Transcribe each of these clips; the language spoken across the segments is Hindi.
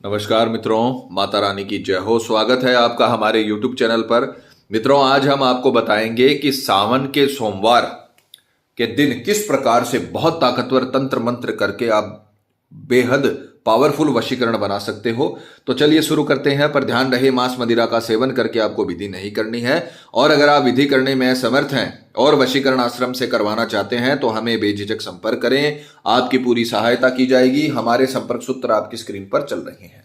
नमस्कार मित्रों, माता रानी की जय हो। स्वागत है आपका हमारे YouTube चैनल पर। मित्रों, आज हम आपको बताएंगे कि सावन के सोमवार के दिन किस प्रकार से बहुत ताकतवर तंत्र मंत्र करके आप बेहद पावरफुल वशीकरण बना सकते हो। तो चलिए शुरू करते हैं, पर ध्यान रहे मांस मदिरा का सेवन करके आपको विधि नहीं करनी है। और अगर आप विधि करने में असमर्थ हैं और वशीकरण आश्रम से करवाना चाहते हैं तो हमें बेझिझक संपर्क करें, आपकी पूरी सहायता की जाएगी। हमारे संपर्क सूत्र आपकी स्क्रीन पर चल रहे हैं।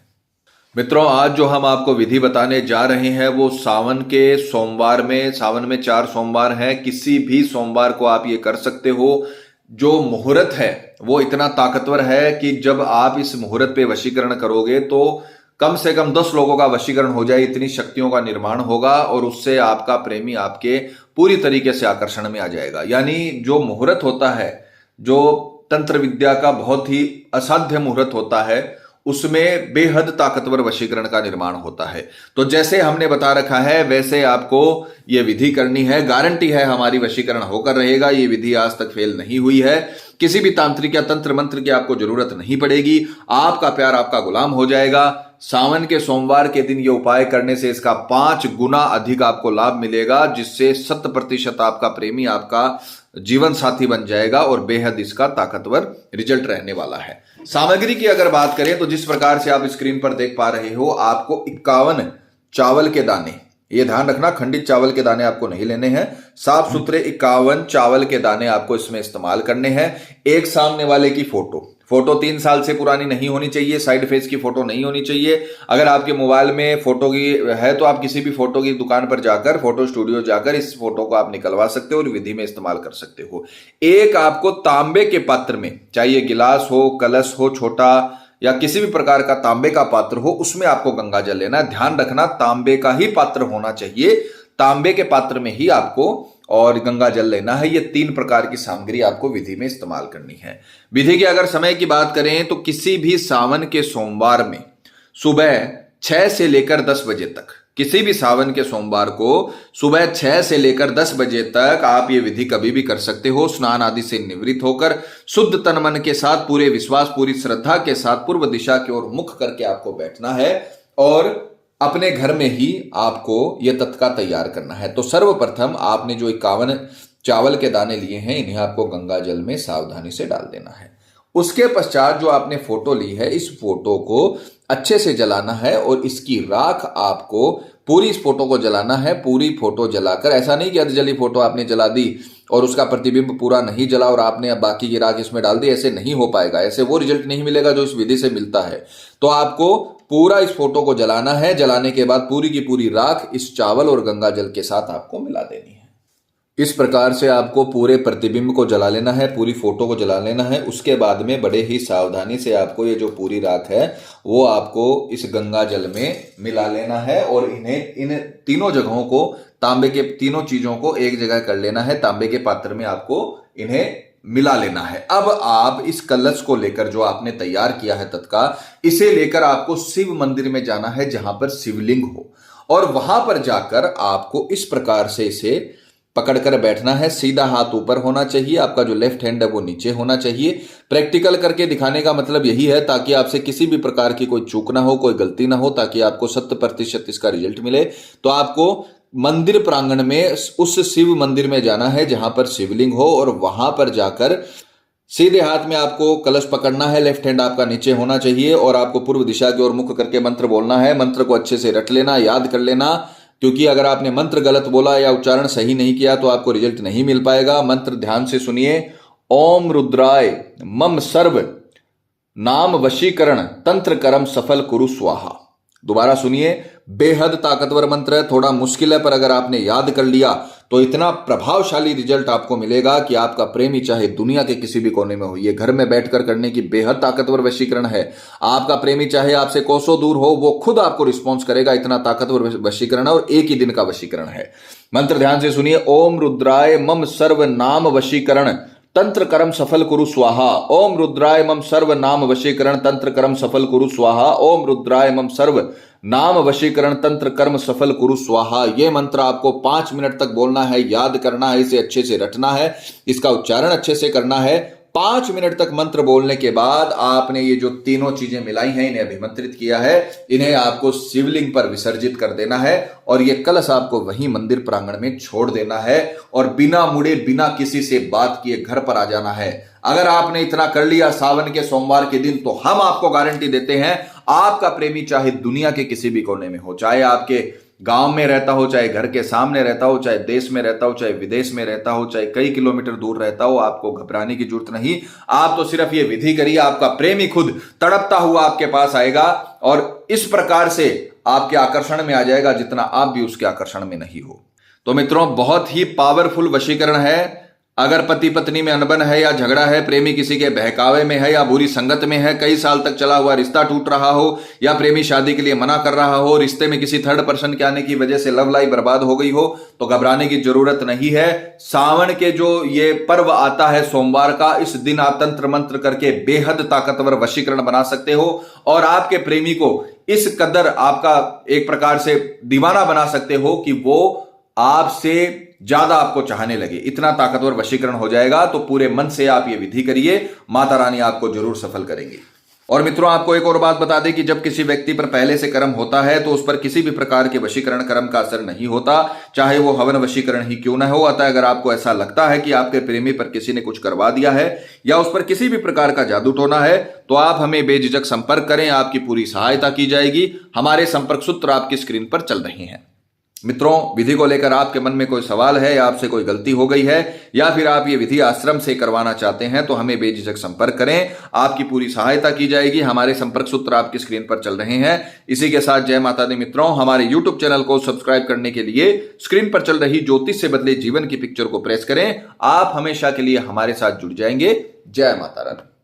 मित्रों, आज जो हम आपको विधि बताने जा रहे हैं वो सावन के सोमवार में, सावन में 4 सोमवार हैं, किसी भी सोमवार को आप ये कर सकते हो। जो मुहूर्त है वो इतना ताकतवर है कि जब आप इस मुहूर्त पे वशीकरण करोगे तो कम से कम 10 लोगों का वशीकरण हो जाए, इतनी शक्तियों का निर्माण होगा और उससे आपका प्रेमी आपके पूरी तरीके से आकर्षण में आ जाएगा। यानी जो मुहूर्त होता है, जो तंत्र विद्या का बहुत ही असाध्य मुहूर्त होता है, उसमें बेहद ताकतवर वशीकरण का निर्माण होता है। तो जैसे हमने बता रखा है वैसे आपको यह विधि करनी है। गारंटी है हमारी वशीकरण होकर रहेगा। ये विधि आज तक फेल नहीं हुई है। किसी भी तांत्रिक या तंत्र मंत्र की आपको जरूरत नहीं पड़ेगी। आपका प्यार आपका गुलाम हो जाएगा। सावन के सोमवार के दिन ये उपाय करने से इसका 5 गुना अधिक आपको लाभ मिलेगा, जिससे 100% आपका प्रेमी आपका जीवन साथी बन जाएगा और बेहद इसका ताकतवर रिजल्ट रहने वाला है। सामग्री की अगर बात करें तो जिस प्रकार से आप स्क्रीन पर देख पा रहे हो, आपको 51 चावल के दाने, ये ध्यान रखना खंडित चावल के दाने आपको नहीं लेने हैं। साफ सुथरे 51 चावल के दाने आपको इसमें इस्तेमाल करने हैं। एक सामने वाले की फोटो 3 साल से पुरानी नहीं होनी चाहिए। साइड फेस की फोटो नहीं होनी चाहिए। अगर आपके मोबाइल में फोटो की है तो आप किसी भी फोटो की दुकान पर जाकर, फोटो स्टूडियो जाकर इस फोटो को आप निकलवा सकते हो और विधि में इस्तेमाल कर सकते हो। एक आपको तांबे के पात्र में, चाहिए गिलास हो, कलश हो छोटा, या किसी भी प्रकार का तांबे का पात्र हो, उसमें आपको गंगा जल लेना है। ध्यान रखना तांबे का ही पात्र होना चाहिए। तांबे के पात्र में ही आपको और गंगा जल लेना है। ये 3 प्रकार की सामग्री आपको विधि में इस्तेमाल करनी है। विधि के अगर समय की बात करें तो किसी भी सावन के सोमवार में सुबह 6 से लेकर 10 बजे तक, किसी भी सावन के सोमवार को सुबह 6 से लेकर 10 बजे तक आप ये विधि कभी भी कर सकते हो। स्नान आदि से निवृत्त होकर शुद्ध तन मन के साथ, पूरे विश्वास, पूरी श्रद्धा के साथ पूर्व दिशा की ओर मुख करके आपको बैठना है और अपने घर में ही आपको यह तत्का तैयार करना है। तो सर्वप्रथम आपने जो 51 चावल के दाने लिए हैं, इन्हें आपको गंगा जल में सावधानी से डाल देना है। उसके पश्चात जो आपने फोटो ली है, इस फोटो को अच्छे से जलाना है और इसकी राख आपको पूरी इस फोटो को जलाना है। पूरी फोटो जलाकर, ऐसा नहीं कि अर्धजली फोटो आपने जला दी और उसका प्रतिबिंब पूरा नहीं जला और आपने अब बाकी की राख इसमें डाल दी, ऐसे नहीं हो पाएगा। ऐसे वो रिजल्ट नहीं मिलेगा जो इस विधि से मिलता है। तो आपको पूरा इस फोटो को जलाना है। जलाने के बाद पूरी की पूरी राख इस चावल और गंगा जल के साथ आपको मिला देनी है। इस प्रकार से आपको पूरे प्रतिबिंब को जला लेना है, पूरी फोटो को जला लेना है। उसके बाद में बड़े ही सावधानी से आपको ये जो पूरी राख है वो आपको इस गंगा जल में मिला लेना है और इन तीनों जगहों को, तांबे के तीनों चीजों को एक जगह कर लेना है। तांबे के पात्र में आपको इन्हें मिला लेना है। अब आप इस कलश को लेकर, जो आपने तैयार किया है तत्का, इसे लेकर आपको शिव मंदिर में जाना है जहां पर शिवलिंग हो, और वहां पर जाकर आपको इस प्रकार से इसे पकड़कर बैठना है। सीधा हाथ ऊपर होना चाहिए, आपका जो लेफ्ट हैंड है वो नीचे होना चाहिए। प्रैक्टिकल करके दिखाने का मतलब यही है ताकि आपसे किसी भी प्रकार की कोई चूक ना हो, कोई गलती ना हो, ताकि आपको 100% इसका रिजल्ट मिले। तो आपको मंदिर प्रांगण में उस शिव मंदिर में जाना है जहां पर शिवलिंग हो, और वहां पर जाकर सीधे हाथ में आपको कलश पकड़ना है। लेफ्ट हैंड आपका नीचे होना चाहिए और आपको पूर्व दिशा की ओर मुख करके मंत्र बोलना है। मंत्र को अच्छे से रट लेना, याद कर लेना, क्योंकि अगर आपने मंत्र गलत बोला या उच्चारण सही नहीं किया तो आपको रिजल्ट नहीं मिल पाएगा। मंत्र ध्यान से सुनिए। ओम रुद्राय मम सर्व नाम वशीकरण तंत्र कर्म सफल कुरु स्वाहा। दोबारा सुनिए, बेहद ताकतवर मंत्र है, थोड़ा मुश्किल है, पर अगर आपने याद कर लिया तो इतना प्रभावशाली रिजल्ट आपको मिलेगा कि आपका प्रेमी चाहे दुनिया के किसी भी कोने में हो, ये घर में बैठकर करने की बेहद ताकतवर वशीकरण है। आपका प्रेमी चाहे आपसे कोसों दूर हो, वो खुद आपको रिस्पॉन्स करेगा। इतना ताकतवर वशीकरण है और एक ही दिन का वशीकरण है। मंत्र ध्यान से सुनिए। ओम रुद्राय मम सर्व नाम वशीकरण तंत्र कर्म सफल कुरु स्वाहा। ओम रुद्राय मम सर्व नाम वशीकरण तंत्र कर्म सफल कुरु स्वाहा। ओम रुद्राय मम सर्व नाम वशीकरण तंत्र कर्म सफल कुरु स्वाहा। ये मंत्र आपको 5 मिनट तक बोलना है, याद करना है, इसे अच्छे से रटना है, इसका उच्चारण अच्छे से करना है। 5 मिनट तक मंत्र बोलने के बाद आपने ये जो तीनों चीजें मिलाई हैं, इन्हें अभिमंत्रित किया है, इन्हें आपको शिवलिंग पर विसर्जित कर देना है और ये कलश आपको वहीं मंदिर प्रांगण में छोड़ देना है और बिना मुड़े, बिना किसी से बात किए घर पर आ जाना है। अगर आपने इतना कर लिया सावन के सोमवार के दिन, तो हम आपको गारंटी देते हैं आपका प्रेमी चाहे दुनिया के किसी भी कोने में हो, चाहे आपके गांव में रहता हो, चाहे घर के सामने रहता हो, चाहे देश में रहता हो, चाहे विदेश में रहता हो, चाहे कई किलोमीटर दूर रहता हो, आपको घबराने की जरूरत नहीं। आप तो सिर्फ ये विधि करिए, आपका प्रेमी खुद तड़पता हुआ आपके पास आएगा और इस प्रकार से आपके आकर्षण में आ जाएगा जितना आप भी उसके आकर्षण में नहीं हो। तो मित्रों, बहुत ही पावरफुल वशीकरण है। अगर पति पत्नी में अनबन है या झगड़ा है, प्रेमी किसी के बहकावे में है या बुरी संगत में है, कई साल तक चला हुआ रिश्ता टूट रहा हो या प्रेमी शादी के लिए मना कर रहा हो, रिश्ते में किसी थर्ड पर्सन के आने की वजह से लव लाइफ बर्बाद हो गई हो, तो घबराने की जरूरत नहीं है। सावन के जो ये पर्व आता है सोमवार का, इस दिन आप तंत्र मंत्र करके बेहद ताकतवर वशीकरण बना सकते हो और आपके प्रेमी को इस कदर आपका एक प्रकार से दीवाना बना सकते हो कि वो आपसे ज्यादा आपको चाहने लगे। इतना ताकतवर वशीकरण हो जाएगा। तो पूरे मन से आप ये विधि करिए, माता रानी आपको जरूर सफल करेंगी। और मित्रों, आपको एक और बात बता दें कि जब किसी व्यक्ति पर पहले से कर्म होता है तो उस पर किसी भी प्रकार के वशीकरण कर्म का असर नहीं होता, चाहे वो हवन वशीकरण ही क्यों न हो। अतः अगर आपको ऐसा लगता है कि आपके प्रेमी पर किसी ने कुछ करवा दिया है या उस पर किसी भी प्रकार का जादू टोना है, तो आप हमें बेझिझक संपर्क करें, आपकी पूरी सहायता की जाएगी। हमारे संपर्क सूत्र आपकी स्क्रीन पर चल रहे हैं। मित्रों, विधि को लेकर आपके मन में कोई सवाल है या आपसे कोई गलती हो गई है या फिर आप ये विधि आश्रम से करवाना चाहते हैं, तो हमें बेझिझक संपर्क करें, आपकी पूरी सहायता की जाएगी। हमारे संपर्क सूत्र आपकी स्क्रीन पर चल रहे हैं। इसी के साथ जय माता दी मित्रों, हमारे यूट्यूब चैनल को सब्सक्राइब करने के लिए स्क्रीन पर चल रही ज्योतिष से बदले जीवन की पिक्चर को प्रेस करें। आप हमेशा के लिए हमारे साथ जुड़ जाएंगे। जय माता रानी।